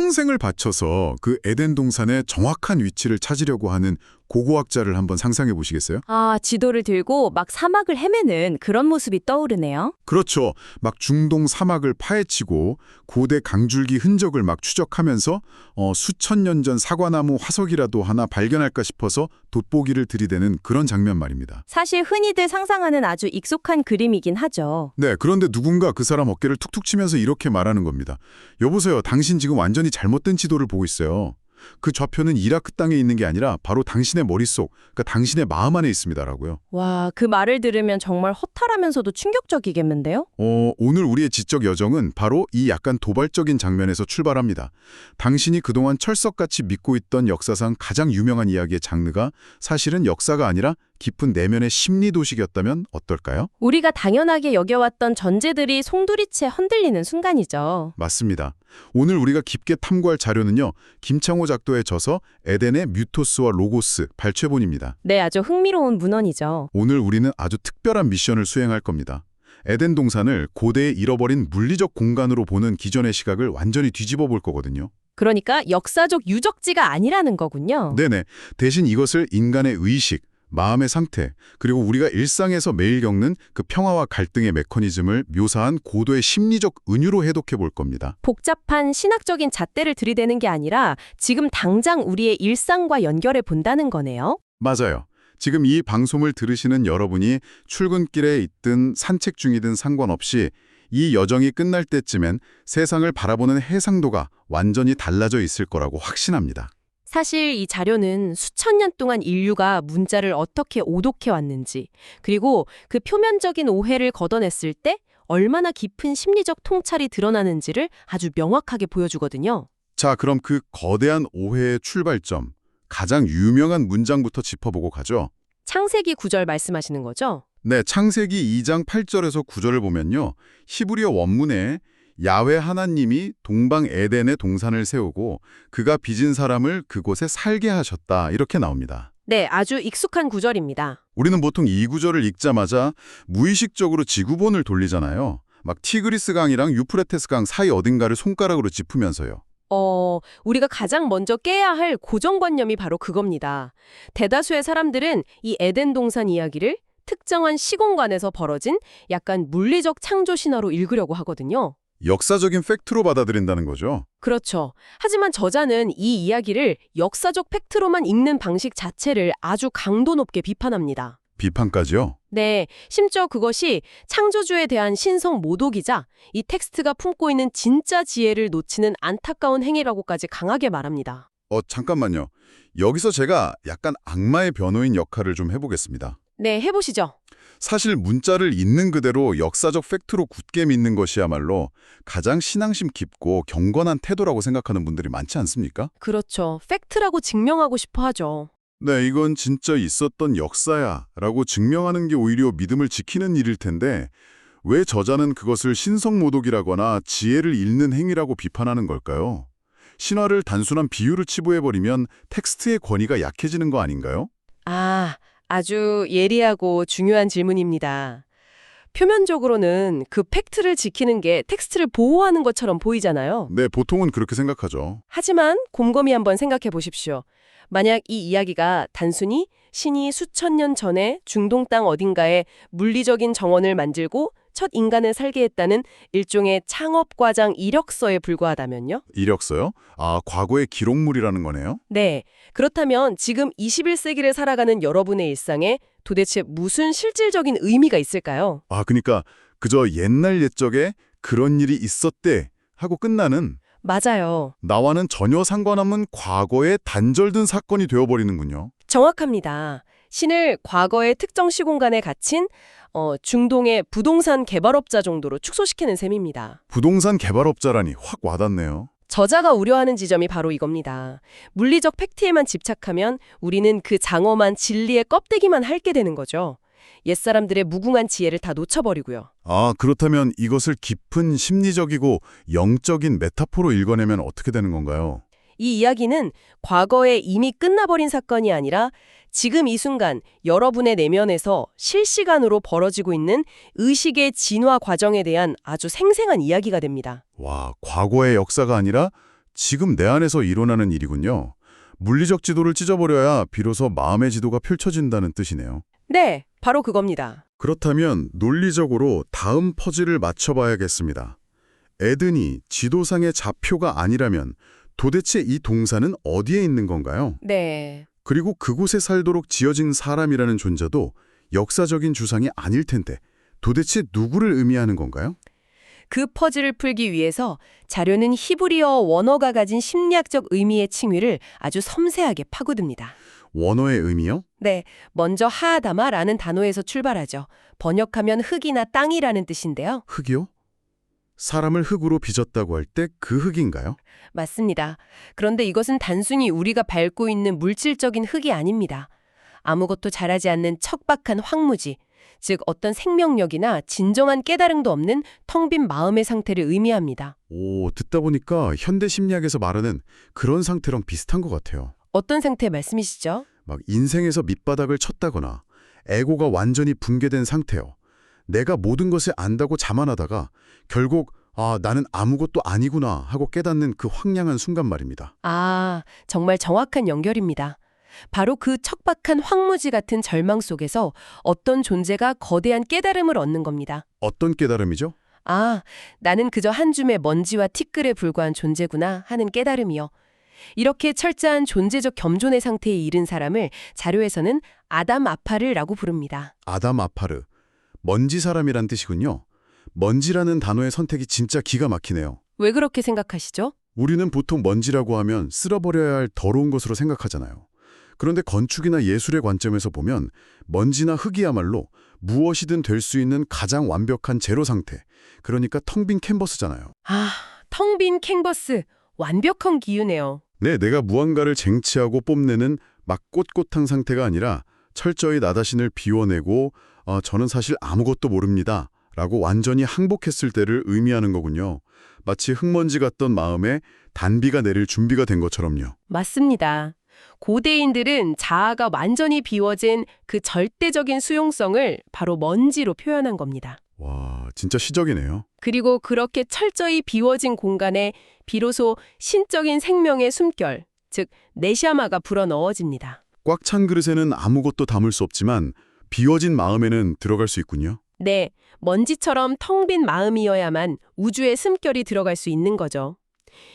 평생을 바쳐서 그 에덴 동산의 정확한 위치를 찾으려고 하는 고고학자를 한번 상상해 보시겠어요? 아, 지도를 들고 막 사막을 헤매는 그런 모습이 떠오르네요. 그렇죠. 막 중동 사막을 파헤치고 고대 강줄기 흔적을 막 추적하면서 수천 년 전 사과나무 화석이라도 하나 발견할까 싶어서 돋보기를 들이대는 그런 장면 말입니다. 사실 흔히들 상상하는 아주 익숙한 그림이긴 하죠. 네, 그런데 누군가 그 사람 어깨를 툭툭 치면서 이렇게 말하는 겁니다. 여보세요, 당신 지금 완전히 잘못된 지도를 보고 있어요. 그 좌표는 이라크 땅에 있는 게 아니라 바로 당신의 머릿속, 그러니까 당신의 마음 안에 있습니다라고요. 와, 그 말을 들으면 정말 허탈하면서도 충격적이겠는데요? 오늘 우리의 지적 여정은 바로 이 약간 도발적인 장면에서 출발합니다. 당신이 그동안 철석같이 믿고 있던 역사상 가장 유명한 이야기의 장르가 사실은 역사가 아니라 깊은 내면의 심리도식이었다면 어떨까요? 우리가 당연하게 여겨왔던 전제들이 송두리째 흔들리는 순간이죠. 맞습니다. 오늘 우리가 깊게 탐구할 자료는요. 김창호 작도의 저서 에덴의 뮤토스와 로고스 발췌본입니다. 네, 아주 흥미로운 문헌이죠. 오늘 우리는 아주 특별한 미션을 수행할 겁니다. 에덴 동산을 고대에 잃어버린 물리적 공간으로 보는 기존의 시각을 완전히 뒤집어 볼 거거든요. 그러니까 역사적 유적지가 아니라는 거군요. 네네. 대신 이것을 인간의 의식, 마음의 상태, 그리고 우리가 일상에서 매일 겪는 그 평화와 갈등의 메커니즘을 묘사한 고도의 심리적 은유로 해독해 볼 겁니다. 복잡한 신학적인 잣대를 들이대는 게 아니라 지금 당장 우리의 일상과 연결해 본다는 거네요. 맞아요. 지금 이 방송을 들으시는 여러분이 출근길에 있든 산책 중이든 상관없이 이 여정이 끝날 때쯤엔 세상을 바라보는 해상도가 완전히 달라져 있을 거라고 확신합니다. 사실 이 자료는 수천 년 동안 인류가 문자를 어떻게 오독해 왔는지, 그리고 그 표면적인 오해를 걷어냈을 때 얼마나 깊은 심리적 통찰이 드러나는지를 아주 명확하게 보여주거든요. 자, 그럼 그 거대한 오해의 출발점, 가장 유명한 문장부터 짚어보고 가죠. 창세기 9절 말씀하시는 거죠? 네, 창세기 2장 8절에서 9절을 보면요. 히브리어 원문에 야훼 하나님이 동방 에덴에 동산을 세우고 그가 빚은 사람을 그곳에 살게 하셨다. 이렇게 나옵니다. 네, 아주 익숙한 구절입니다. 우리는 보통 이 구절을 읽자마자 무의식적으로 지구본을 돌리잖아요. 막 티그리스 강이랑 유프레테스 강 사이 어딘가를 손가락으로 짚으면서요. 우리가 가장 먼저 깨야 할 고정관념이 바로 그겁니다. 대다수의 사람들은 이 에덴 동산 이야기를 특정한 시공간에서 벌어진 약간 물리적 창조 신화로 읽으려고 하거든요. 역사적인 팩트로 받아들인다는 거죠. 그렇죠. 하지만 저자는 이 이야기를 역사적 팩트로만 읽는 방식 자체를 아주 강도 높게 비판합니다. 비판까지요? 네, 심지어 그것이 창조주에 대한 신성 모독이자 이 텍스트가 품고 있는 진짜 지혜를 놓치는 안타까운 행위라고까지 강하게 말합니다. 잠깐만요. 여기서 제가 약간 악마의 변호인 역할을 좀 해보겠습니다. 네, 해보시죠. 사실 문자를 있는 그대로 역사적 팩트로 굳게 믿는 것이야말로 가장 신앙심 깊고 경건한 태도라고 생각하는 분들이 많지 않습니까? 그렇죠. 팩트라고 증명하고 싶어 하죠. 네, 이건 진짜 있었던 역사야 라고 증명하는 게 오히려 믿음을 지키는 일일 텐데 왜 저자는 그것을 신성모독이라거나 지혜를 잃는 행위라고 비판하는 걸까요? 신화를 단순한 비유로 치부해버리면 텍스트의 권위가 약해지는 거 아닌가요? 아주 예리하고 중요한 질문입니다. 표면적으로는 그 팩트를 지키는 게 텍스트를 보호하는 것처럼 보이잖아요. 네, 보통은 그렇게 생각하죠. 하지만 곰곰이 한번 생각해 보십시오. 만약 이 이야기가 단순히 신이 수천 년 전에 중동 땅 어딘가에 물리적인 정원을 만들고 첫 인간을 살게 했다는 일종의 창업과장 이력서에 불과하다면요? 이력서요? 과거의 기록물이라는 거네요? 네. 그렇다면 지금 21세기를 살아가는 여러분의 일상에 도대체 무슨 실질적인 의미가 있을까요? 그러니까 그저 옛날 옛적에 그런 일이 있었대 하고 끝나는 맞아요. 나와는 전혀 상관없는 과거에 단절된 사건이 되어버리는군요. 정확합니다. 신을 과거의 특정 시공간에 갇힌 중동의 부동산 개발업자 정도로 축소시키는 셈입니다. 부동산 개발업자라니 확 와닿네요. 저자가 우려하는 지점이 바로 이겁니다. 물리적 팩트에만 집착하면 우리는 그 장엄한 진리의 껍데기만 핥게 되는 거죠. 옛사람들의 무궁한 지혜를 다 놓쳐버리고요. 그렇다면 이것을 깊은 심리적이고 영적인 메타포로 읽어내면 어떻게 되는 건가요? 이 이야기는 과거에 이미 끝나버린 사건이 아니라 지금 이 순간 여러분의 내면에서 실시간으로 벌어지고 있는 의식의 진화 과정에 대한 아주 생생한 이야기가 됩니다. 과거의 역사가 아니라 지금 내 안에서 일어나는 일이군요. 물리적 지도를 찢어버려야 비로소 마음의 지도가 펼쳐진다는 뜻이네요. 네, 바로 그겁니다. 그렇다면 논리적으로 다음 퍼즐을 맞춰봐야겠습니다. 에덴이 지도상의 좌표가 아니라면 도대체 이 동산은 어디에 있는 건가요? 네. 그리고 그곳에 살도록 지어진 사람이라는 존재도 역사적인 주상이 아닐 텐데 도대체 누구를 의미하는 건가요? 그 퍼즐을 풀기 위해서 자료는 히브리어 원어가 가진 심리학적 의미의 칭의를 아주 섬세하게 파고듭니다. 원어의 의미요? 네, 먼저 하아다마라는 단어에서 출발하죠. 번역하면 흙이나 땅이라는 뜻인데요. 흙이요? 사람을 흙으로 빚었다고 할 때 그 흙인가요? 맞습니다. 그런데 이것은 단순히 우리가 밟고 있는 물질적인 흙이 아닙니다. 아무것도 자라지 않는 척박한 황무지, 즉 어떤 생명력이나 진정한 깨달음도 없는 텅 빈 마음의 상태를 의미합니다. 오, 듣다 보니까 현대 심리학에서 말하는 그런 상태랑 비슷한 것 같아요. 어떤 상태 말씀이시죠? 막 인생에서 밑바닥을 쳤다거나 에고가 완전히 붕괴된 상태요. 내가 모든 것을 안다고 자만하다가 결국 나는 아무것도 아니구나 하고 깨닫는 그 황량한 순간 말입니다. 아, 정말 정확한 연결입니다. 바로 그 척박한 황무지 같은 절망 속에서 어떤 존재가 거대한 깨달음을 얻는 겁니다. 어떤 깨달음이죠? 아, 나는 그저 한 줌의 먼지와 티끌에 불과한 존재구나 하는 깨달음이요. 이렇게 철저한 존재적 겸존의 상태에 이른 사람을 자료에서는 아담 아파르라고 부릅니다. 아담 아파르. 먼지 사람이란 뜻이군요. 먼지라는 단어의 선택이 진짜 기가 막히네요. 왜 그렇게 생각하시죠? 우리는 보통 먼지라고 하면 쓸어버려야 할 더러운 것으로 생각하잖아요. 그런데 건축이나 예술의 관점에서 보면 먼지나 흙이야말로 무엇이든 될 수 있는 가장 완벽한 제로 상태. 그러니까 텅 빈 캔버스잖아요. 아, 텅 빈 캔버스. 완벽한 기유네요. 네, 내가 무언가를 쟁취하고 뽐내는 막 꼿꼿한 상태가 아니라 철저히 나 자신을 비워내고 저는 사실 아무것도 모릅니다. 라고 완전히 항복했을 때를 의미하는 거군요. 마치 흙먼지 같던 마음에 단비가 내릴 준비가 된 것처럼요. 맞습니다. 고대인들은 자아가 완전히 비워진 그 절대적인 수용성을 바로 먼지로 표현한 겁니다. 와, 진짜 시적이네요. 그리고 그렇게 철저히 비워진 공간에 비로소 신적인 생명의 숨결, 즉 네샤마가 불어넣어집니다. 꽉 찬 그릇에는 아무것도 담을 수 없지만 비워진 마음에는 들어갈 수 있군요. 네, 먼지처럼 텅 빈 마음이어야만 우주의 숨결이 들어갈 수 있는 거죠.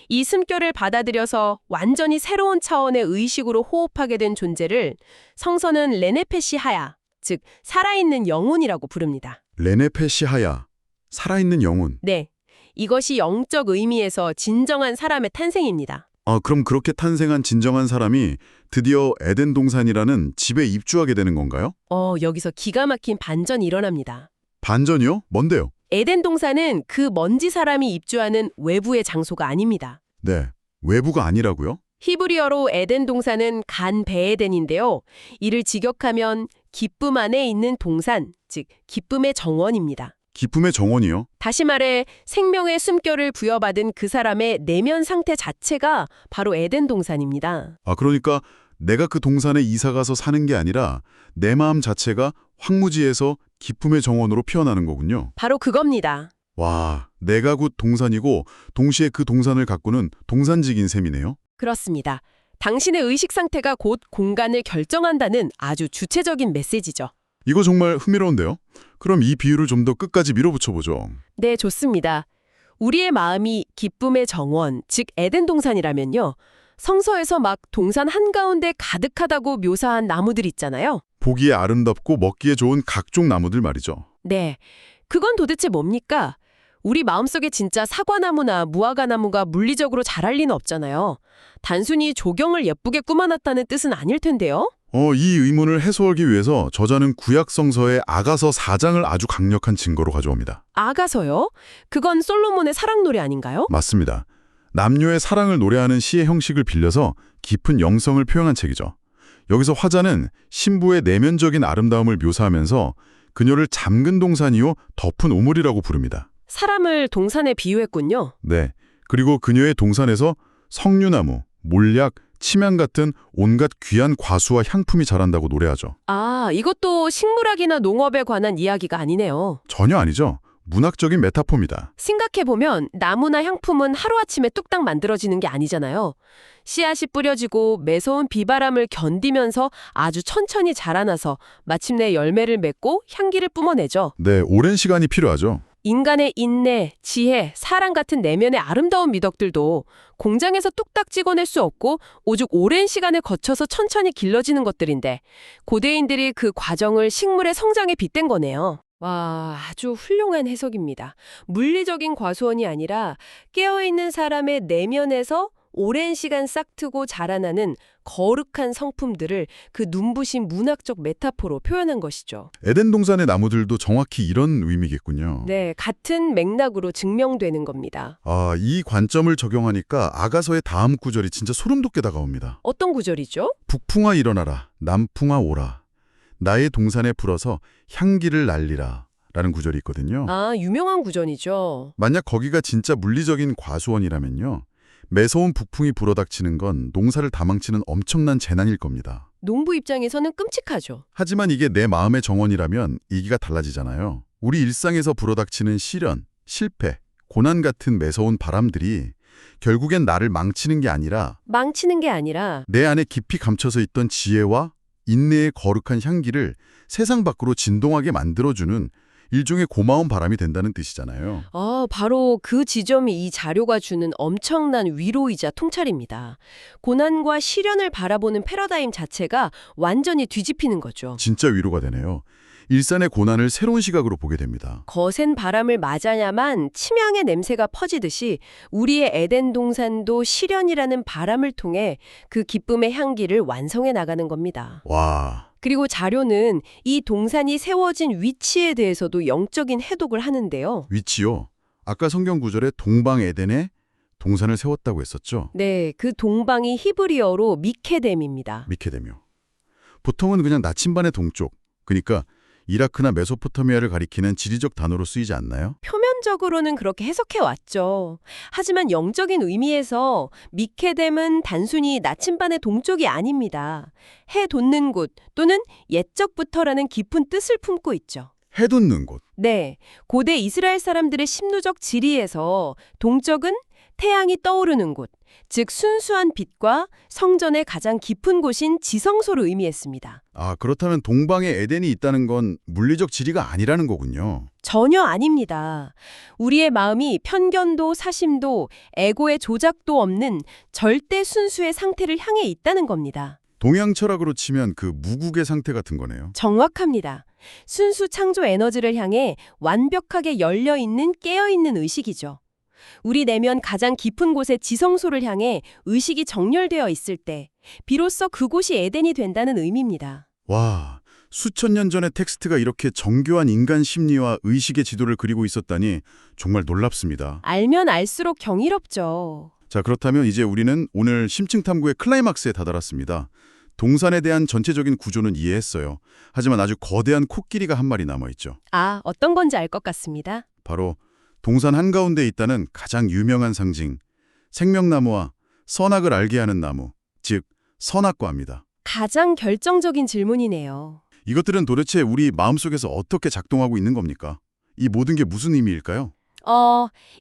이 숨결을 받아들여서 완전히 새로운 차원의 의식으로 호흡하게 된 존재를 성서는 레네페시하야, 즉 살아있는 영혼이라고 부릅니다. 레네페시하야, 살아있는 영혼. 네, 이것이 영적 의미에서 진정한 사람의 탄생입니다. 그럼 그렇게 탄생한 진정한 사람이 드디어 에덴 동산이라는 집에 입주하게 되는 건가요? 여기서 기가 막힌 반전이 일어납니다. 반전이요? 뭔데요? 에덴 동산은 그 먼지 사람이 입주하는 외부의 장소가 아닙니다. 네, 외부가 아니라고요? 히브리어로 에덴 동산은 간 베에덴인데요. 이를 직역하면 기쁨 안에 있는 동산, 즉 기쁨의 정원입니다. 기쁨의 정원이요? 다시 말해 생명의 숨결을 부여받은 그 사람의 내면 상태 자체가 바로 에덴 동산입니다. 그러니까 내가 그 동산에 이사가서 사는 게 아니라 내 마음 자체가 황무지에서 기쁨의 정원으로 피어나는 거군요. 바로 그겁니다. 와, 내가 곧 동산이고 동시에 그 동산을 가꾸는 동산직인 셈이네요. 그렇습니다. 당신의 의식 상태가 곧 공간을 결정한다는 아주 주체적인 메시지죠. 이거 정말 흥미로운데요? 그럼 이 비유를 좀 더 끝까지 밀어붙여보죠. 네, 좋습니다. 우리의 마음이 기쁨의 정원, 즉 에덴 동산이라면요. 성서에서 막 동산 한가운데 가득하다고 묘사한 나무들 있잖아요. 보기에 아름답고 먹기에 좋은 각종 나무들 말이죠. 네, 그건 도대체 뭡니까? 우리 마음속에 진짜 사과나무나 무화과나무가 물리적으로 자랄 리는 없잖아요. 단순히 조경을 예쁘게 꾸며놨다는 뜻은 아닐 텐데요. 이 의문을 해소하기 위해서 저자는 구약 성서의 아가서 4장을 아주 강력한 증거로 가져옵니다. 아가서요? 그건 솔로몬의 사랑 노래 아닌가요? 맞습니다. 남녀의 사랑을 노래하는 시의 형식을 빌려서 깊은 영성을 표현한 책이죠. 여기서 화자는 신부의 내면적인 아름다움을 묘사하면서 그녀를 잠근 동산이요 덮은 우물이라고 부릅니다. 사람을 동산에 비유했군요. 네, 그리고 그녀의 동산에서 석류나무, 몰약, 침향 같은 온갖 귀한 과수와 향품이 자란다고 노래하죠. 아, 이것도 식물학이나 농업에 관한 이야기가 아니네요. 전혀 아니죠. 문학적인 메타포입니다. 생각해보면 나무나 향품은 하루아침에 뚝딱 만들어지는 게 아니잖아요. 씨앗이 뿌려지고 매서운 비바람을 견디면서 아주 천천히 자라나서 마침내 열매를 맺고 향기를 뿜어내죠. 네, 오랜 시간이 필요하죠. 인간의 인내, 지혜, 사랑 같은 내면의 아름다운 미덕들도 공장에서 뚝딱 찍어낼 수 없고 오죽 오랜 시간을 거쳐서 천천히 길러지는 것들인데 고대인들이 그 과정을 식물의 성장에 빗댄 거네요. 와, 아주 훌륭한 해석입니다. 물리적인 과수원이 아니라 깨어있는 사람의 내면에서 오랜 시간 싹트고 자라나는 거룩한 성품들을 그 눈부신 문학적 메타포로 표현한 것이죠. 에덴 동산의 나무들도 정확히 이런 의미겠군요. 네, 같은 맥락으로 증명되는 겁니다. 아, 이 관점을 적용하니까 아가서의 다음 구절이 진짜 소름 돋게 다가옵니다. 어떤 구절이죠? 북풍아 일어나라, 남풍아 오라. 나의 동산에 불어서 향기를 날리라. 라는 구절이 있거든요. 아, 유명한 구절이죠. 만약 거기가 진짜 물리적인 과수원이라면요. 매서운 북풍이 불어닥치는 건 농사를 다 망치는 엄청난 재난일 겁니다. 농부 입장에서는 끔찍하죠. 하지만 이게 내 마음의 정원이라면 얘기가 달라지잖아요. 우리 일상에서 불어닥치는 시련, 실패, 고난 같은 매서운 바람들이 결국엔 나를 망치는 게 아니라 망치는 게 아니라 내 안에 깊이 감춰서 있던 지혜와 인내의 거룩한 향기를 세상 밖으로 진동하게 만들어주는 일종의 고마운 바람이 된다는 뜻이잖아요. 바로 그 지점이 이 자료가 주는 엄청난 위로이자 통찰입니다. 고난과 시련을 바라보는 패러다임 자체가 완전히 뒤집히는 거죠. 진짜 위로가 되네요. 일산의 고난을 새로운 시각으로 보게 됩니다. 거센 바람을 맞아야만 침향의 냄새가 퍼지듯이 우리의 에덴 동산도 시련이라는 바람을 통해 그 기쁨의 향기를 완성해 나가는 겁니다. 와, 그리고 자료는 이 동산이 세워진 위치에 대해서도 영적인 해독을 하는데요. 위치요. 아까 성경 구절에 동방 에덴에 동산을 세웠다고 했었죠. 네, 그 동방이 히브리어로 미케뎀입니다. 미케데며. 보통은 그냥 나침반의 동쪽, 그러니까 이라크나 메소포타미아를 가리키는 지리적 단어로 쓰이지 않나요? 표면적으로는 그렇게 해석해 왔죠. 하지만 영적인 의미에서 미케뎀은 단순히 나침반의 동쪽이 아닙니다. 해 돋는 곳 또는 옛적부터라는 깊은 뜻을 품고 있죠. 해돋는 곳. 네, 고대 이스라엘 사람들의 심누적 지리에서 동쪽은 태양이 떠오르는 곳, 즉 순수한 빛과 성전의 가장 깊은 곳인 지성소를 의미했습니다. 아, 그렇다면 동방에 에덴이 있다는 건 물리적 지리가 아니라는 거군요. 전혀 아닙니다. 우리의 마음이 편견도 사심도 에고의 조작도 없는 절대 순수의 상태를 향해 있다는 겁니다. 동양 철학으로 치면 그 무국의 상태 같은 거네요. 정확합니다. 순수 창조 에너지를 향해 완벽하게 열려있는 깨어있는 의식이죠. 우리 내면 가장 깊은 곳의 지성소를 향해 의식이 정렬되어 있을 때 비로소 그곳이 에덴이 된다는 의미입니다. 와, 수천 년 전의 텍스트가 이렇게 정교한 인간 심리와 의식의 지도를 그리고 있었다니 정말 놀랍습니다. 알면 알수록 경이롭죠. 자, 그렇다면 이제 우리는 오늘 심층 탐구의 클라이막스에 다다랐습니다. 동산에 대한 전체적인 구조는 이해했어요. 하지만 아주 거대한 코끼리가 한 마리 남아있죠. 아, 어떤 건지 알 것 같습니다. 바로 동산 한가운데 있다는 가장 유명한 상징, 생명나무와 선악을 알게 하는 나무, 즉 선악과입니다. 가장 결정적인 질문이네요. 이것들은 도대체 우리 마음속에서 어떻게 작동하고 있는 겁니까? 이 모든 게 무슨 의미일까요?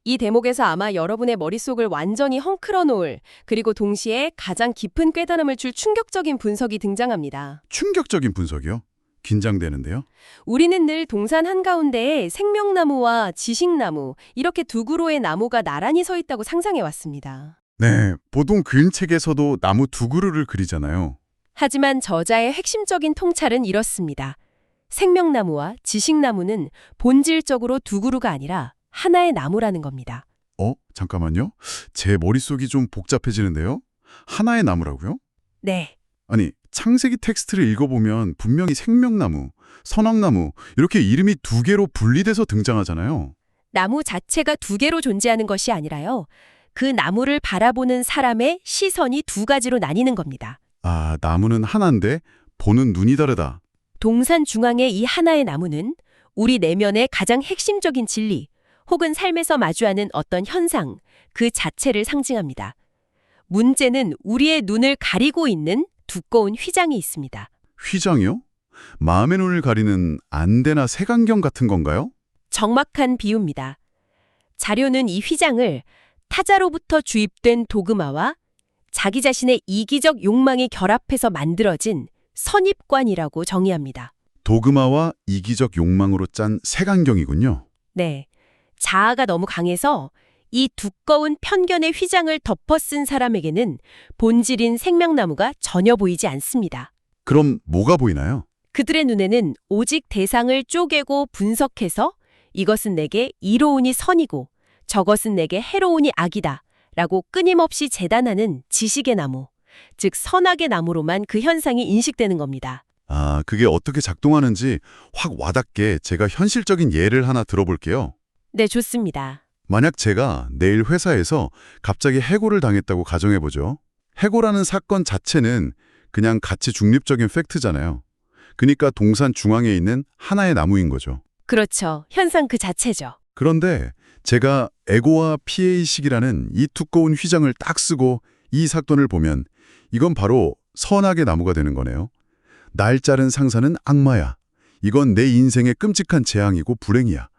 이 대목에서 아마 여러분의 머릿속을 완전히 헝클어 놓을, 그리고 동시에 가장 깊은 깨달음을 줄 충격적인 분석이 등장합니다. 충격적인 분석이요? 긴장되는데요? 우리는 늘 동산 한가운데에 생명나무와 지식나무, 이렇게 두 그루의 나무가 나란히 서 있다고 상상해 왔습니다. 네, 보통 그림책에서도 나무 두 그루를 그리잖아요. 하지만 저자의 핵심적인 통찰은 이렇습니다. 생명나무와 지식나무는 본질적으로 두 그루가 아니라 하나의 나무라는 겁니다. 잠깐만요. 제 머릿속이 좀 복잡해지는데요? 하나의 나무라고요? 네. 아니, 창세기 텍스트를 읽어보면 분명히 생명나무, 선악나무 이렇게 이름이 두 개로 분리돼서 등장하잖아요. 나무 자체가 두 개로 존재하는 것이 아니라요. 그 나무를 바라보는 사람의 시선이 두 가지로 나뉘는 겁니다. 아, 나무는 하나인데 보는 눈이 다르다. 동산 중앙의 이 하나의 나무는 우리 내면의 가장 핵심적인 진리, 혹은 삶에서 마주하는 어떤 현상, 그 자체를 상징합니다. 문제는 우리의 눈을 가리고 있는 두꺼운 휘장이 있습니다. 휘장이요? 마음의 눈을 가리는 안대나 색안경 같은 건가요? 정확한 비유입니다. 자료는 이 휘장을 타자로부터 주입된 도그마와 자기 자신의 이기적 욕망이 결합해서 만들어진 선입관이라고 정의합니다. 도그마와 이기적 욕망으로 짠 색안경이군요. 네, 자아가 너무 강해서 이 두꺼운 편견의 휘장을 덮어 쓴 사람에게는 본질인 생명나무가 전혀 보이지 않습니다. 그럼 뭐가 보이나요? 그들의 눈에는 오직 대상을 쪼개고 분석해서 이것은 내게 이로우니 선이고 저것은 내게 해로우니 악이다 라고 끊임없이 재단하는 지식의 나무, 즉 선악의 나무로만 그 현상이 인식되는 겁니다. 아, 그게 어떻게 작동하는지 확 와닿게 제가 현실적인 예를 하나 들어볼게요. 네, 좋습니다. 만약 제가 내일 회사에서 갑자기 해고를 당했다고 가정해보죠. 해고라는 사건 자체는 그냥 가치 중립적인 팩트잖아요. 그러니까 동산 중앙에 있는 하나의 나무인 거죠. 그렇죠. 현상 그 자체죠. 그런데 제가 에고와 피해의식이라는 이 두꺼운 휘장을 딱 쓰고 이 사건을 보면 이건 바로 선악의 나무가 되는 거네요. 날 자른 상사는 악마야. 이건 내 인생의 끔찍한 재앙이고 불행이야.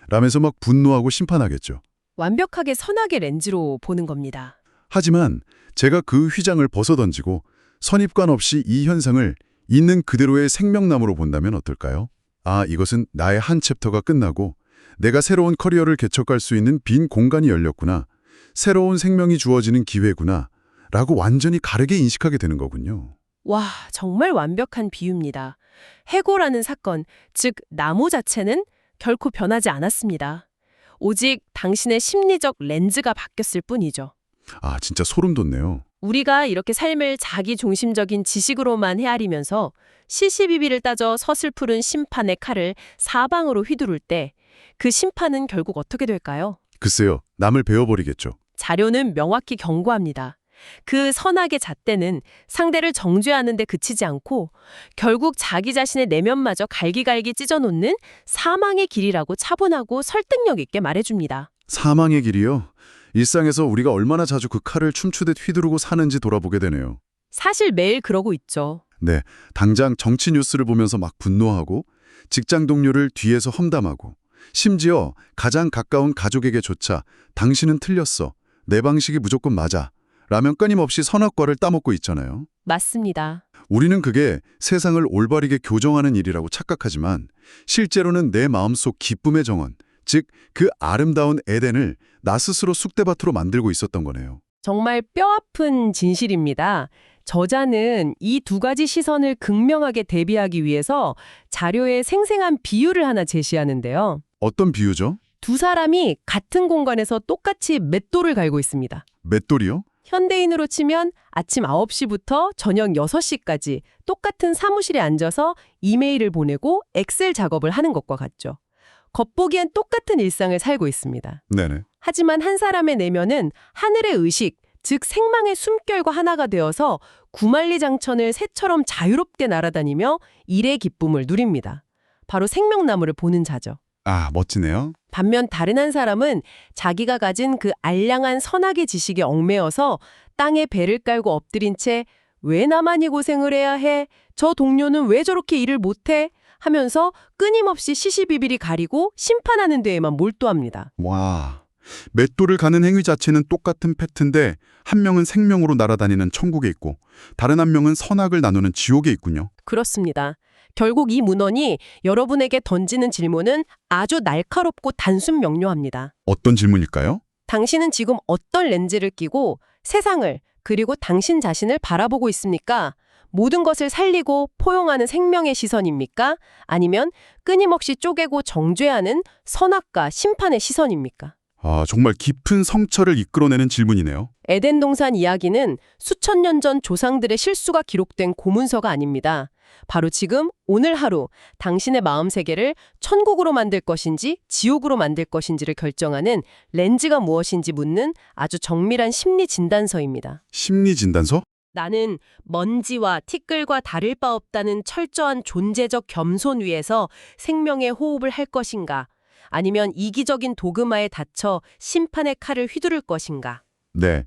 라면서 막 분노하고 심판하겠죠. 완벽하게 선악의 렌즈로 보는 겁니다. 하지만 제가 그 휘장을 벗어던지고 선입관 없이 이 현상을 있는 그대로의 생명나무로 본다면 어떨까요? 아, 이것은 나의 한 챕터가 끝나고 내가 새로운 커리어를 개척할 수 있는 빈 공간이 열렸구나. 새로운 생명이 주어지는 기회구나. 라고 완전히 다르게 인식하게 되는 거군요. 와, 정말 완벽한 비유입니다. 해고라는 사건, 즉 나무 자체는 결코 변하지 않았습니다. 오직 당신의 심리적 렌즈가 바뀌었을 뿐이죠. 아, 진짜 소름 돋네요. 우리가 이렇게 삶을 자기 중심적인 지식으로만 헤아리면서 시시비비를 따져 서슬푸른 심판의 칼을 사방으로 휘두를 때 그 심판은 결국 어떻게 될까요? 글쎄요, 남을 베어버리겠죠. 자료는 명확히 경고합니다. 그 선악의 잣대는 상대를 정죄하는 데 그치지 않고 결국 자기 자신의 내면마저 갈기갈기 찢어놓는 사망의 길이라고 차분하고 설득력 있게 말해줍니다. 사망의 길이요? 일상에서 우리가 얼마나 자주 그 칼을 춤추듯 휘두르고 사는지 돌아보게 되네요. 사실 매일 그러고 있죠. 네, 당장 정치 뉴스를 보면서 막 분노하고 직장 동료를 뒤에서 험담하고 심지어 가장 가까운 가족에게조차 당신은 틀렸어. 내 방식이 무조건 맞아. 라면 끊임없이 선악과를 따먹고 있잖아요. 맞습니다. 우리는 그게 세상을 올바르게 교정하는 일이라고 착각하지만 실제로는 내 마음속 기쁨의 정원, 즉 그 아름다운 에덴을 나 스스로 쑥대밭으로 만들고 있었던 거네요. 정말 뼈아픈 진실입니다. 저자는 이 두 가지 시선을 극명하게 대비하기 위해서 자료에 생생한 비유를 하나 제시하는데요. 어떤 비유죠? 두 사람이 같은 공간에서 똑같이 맷돌을 갈고 있습니다. 맷돌이요? 현대인으로 치면 아침 9시부터 저녁 6시까지 똑같은 사무실에 앉아서 이메일을 보내고 엑셀 작업을 하는 것과 같죠. 겉보기엔 똑같은 일상을 살고 있습니다. 네네. 하지만 한 사람의 내면은 하늘의 의식, 즉 생망의 숨결과 하나가 되어서 구만리장천을 새처럼 자유롭게 날아다니며 일의 기쁨을 누립니다. 바로 생명나무를 보는 자죠. 아, 멋지네요. 반면 다른 한 사람은 자기가 가진 그 알량한 선악의 지식에 얽매여서 땅에 배를 깔고 엎드린 채 왜 나만이 고생을 해야 해? 저 동료는 왜 저렇게 일을 못해? 하면서 끊임없이 시시비비리 가리고 심판하는 데에만 몰두합니다. 와, 맷돌을 가는 행위 자체는 똑같은 패트인데 한 명은 생명으로 날아다니는 천국에 있고 다른 한 명은 선악을 나누는 지옥에 있군요. 그렇습니다. 결국 이 문헌이 여러분에게 던지는 질문은 아주 날카롭고 단순 명료합니다. 어떤 질문일까요? 당신은 지금 어떤 렌즈를 끼고 세상을 그리고 당신 자신을 바라보고 있습니까? 모든 것을 살리고 포용하는 생명의 시선입니까? 아니면 끊임없이 쪼개고 정죄하는 선악과 심판의 시선입니까? 아, 정말 깊은 성찰을 이끌어내는 질문이네요. 에덴 동산 이야기는 수천 년 전 조상들의 실수가 기록된 고문서가 아닙니다. 바로 지금 오늘 하루 당신의 마음 세계를 천국으로 만들 것인지 지옥으로 만들 것인지를 결정하는 렌즈가 무엇인지 묻는 아주 정밀한 심리 진단서입니다. 심리 진단서? 나는 먼지와 티끌과 다를 바 없다는 철저한 존재적 겸손 위에서 생명의 호흡을 할 것인가? 아니면 이기적인 도그마에 닫혀 심판의 칼을 휘두를 것인가? 네.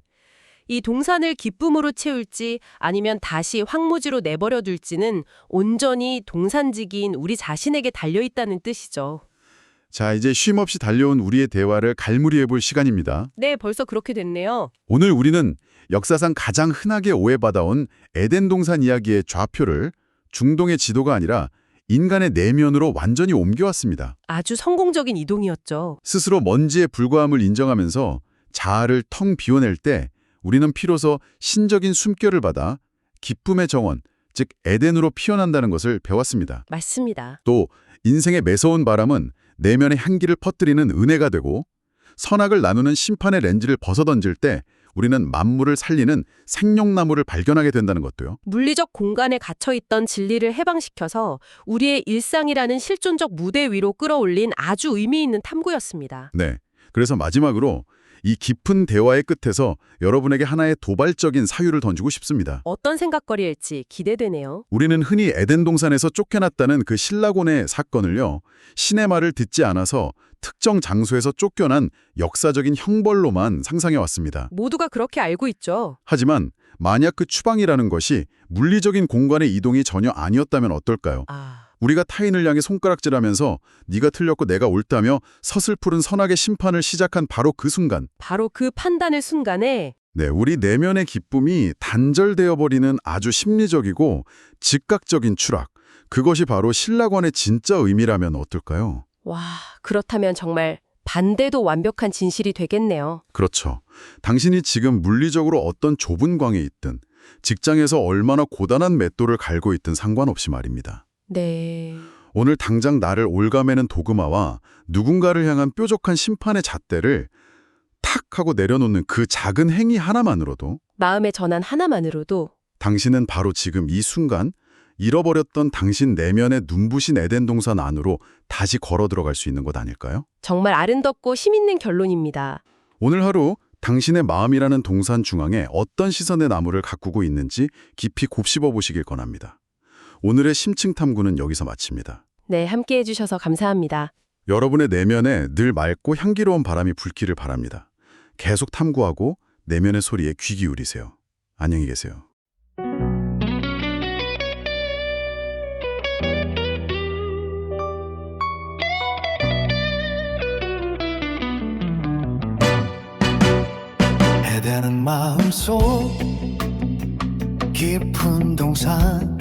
이 동산을 기쁨으로 채울지 아니면 다시 황무지로 내버려 둘지는 온전히 동산지기인 우리 자신에게 달려있다는 뜻이죠. 자, 이제 쉼없이 달려온 우리의 대화를 갈무리해 볼 시간입니다. 네, 벌써 그렇게 됐네요. 오늘 우리는 역사상 가장 흔하게 오해받아온 에덴 동산 이야기의 좌표를 중동의 지도가 아니라 인간의 내면으로 완전히 옮겨왔습니다. 아주 성공적인 이동이었죠. 스스로 먼지의 불과함을 인정하면서 자아를 텅 비워낼 때 우리는 비로소 신적인 숨결을 받아 기쁨의 정원, 즉 에덴으로 피어난다는 것을 배웠습니다. 맞습니다. 또 인생의 매서운 바람은 내면의 향기를 퍼뜨리는 은혜가 되고 선악을 나누는 심판의 렌즈를 벗어던질 때 우리는 만물을 살리는 생명나무를 발견하게 된다는 것도요. 물리적 공간에 갇혀있던 진리를 해방시켜서 우리의 일상이라는 실존적 무대 위로 끌어올린 아주 의미 있는 탐구였습니다. 네. 그래서 마지막으로 이 깊은 대화의 끝에서 여러분에게 하나의 도발적인 사유를 던지고 싶습니다. 어떤 생각거리일지 기대되네요. 우리는 흔히 에덴 동산에서 쫓겨났다는 그 신라곤의 사건을요, 신의 말을 듣지 않아서 특정 장소에서 쫓겨난 역사적인 형벌로만 상상해 왔습니다. 모두가 그렇게 알고 있죠. 하지만 만약 그 추방이라는 것이 물리적인 공간의 이동이 전혀 아니었다면 어떨까요? 우리가 타인을 향해 손가락질하면서 네가 틀렸고 내가 옳다며 서슬푸른 선악의 심판을 시작한 바로 그 순간, 바로 그 판단의 순간에 네, 우리 내면의 기쁨이 단절되어 버리는 아주 심리적이고 즉각적인 추락, 그것이 바로 신라권의 진짜 의미라면 어떨까요? 와, 그렇다면 정말 반대도 완벽한 진실이 되겠네요. 그렇죠. 당신이 지금 물리적으로 어떤 좁은 광에 있든 직장에서 얼마나 고단한 맷돌을 갈고 있든 상관없이 말입니다. 네. 오늘 당장 나를 올가매는 도그마와 누군가를 향한 뾰족한 심판의 잣대를 탁 하고 내려놓는 그 작은 행위 하나만으로도 마음의 전환 하나만으로도 당신은 바로 지금 이 순간 잃어버렸던 당신 내면의 눈부신 에덴 동산 안으로 다시 걸어 들어갈 수 있는 것 아닐까요? 정말 아름답고 힘있는 결론입니다. 오늘 하루 당신의 마음이라는 동산 중앙에 어떤 시선의 나무를 가꾸고 있는지 깊이 곱씹어 보시길 권합니다. 오늘의 심층 탐구는 여기서 마칩니다. 네, 함께 해주셔서 감사합니다. 여러분의 내면에 늘 맑고 향기로운 바람이 불기를 바랍니다. 계속 탐구하고 내면의 소리에 귀 기울이세요. 안녕히 계세요. 에덴은 마음속 깊은 동산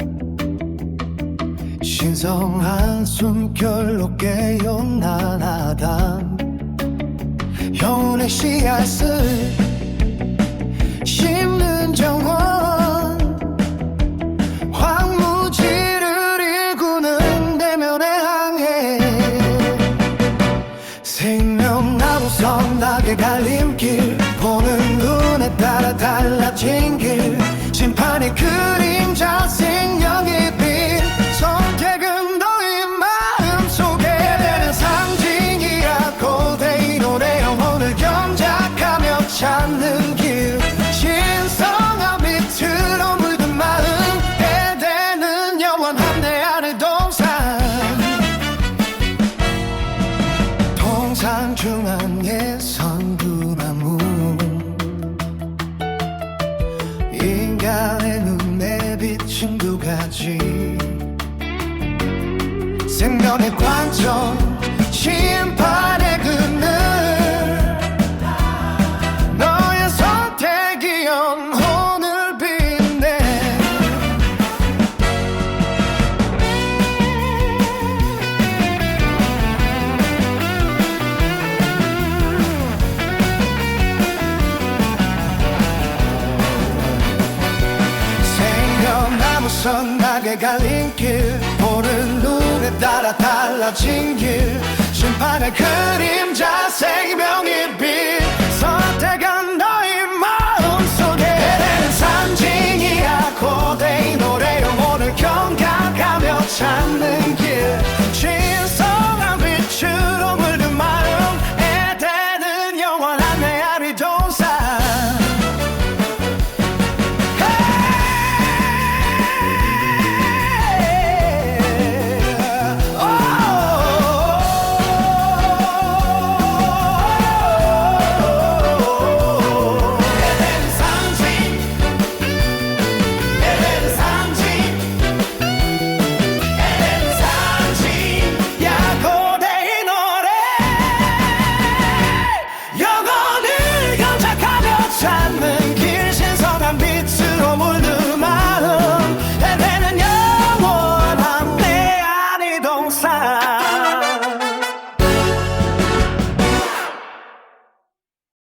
신성한 숨결로 깨어난 아담 영혼의 씨앗을 심는 정원 황무지를 일구는 내면의 항해 생명나무 선악의 갈림길 보는 눈에 따라 달라진 길 심판의 그림자 생명의 빛 선택은 너의 마음속에 되는 상징이야 고대의 노래 영혼을 경작하며 찾는 길 신성한 빛으로 물든 마음 에덴은 영원한 내 안의 동산 중앙에 선두나무 인간의 눈에 비친 두 가지 생명의 관점 심판의 그늘 너의 선택이 영혼을 빛내 생명나무 선악의 갈림길 보는 눈에 따라 달라진 길 심판의 그림자 생명의 빛 선택한 너의 마음속에 에덴은 상징이야 고대의 노래 영혼을 경각하며 찾는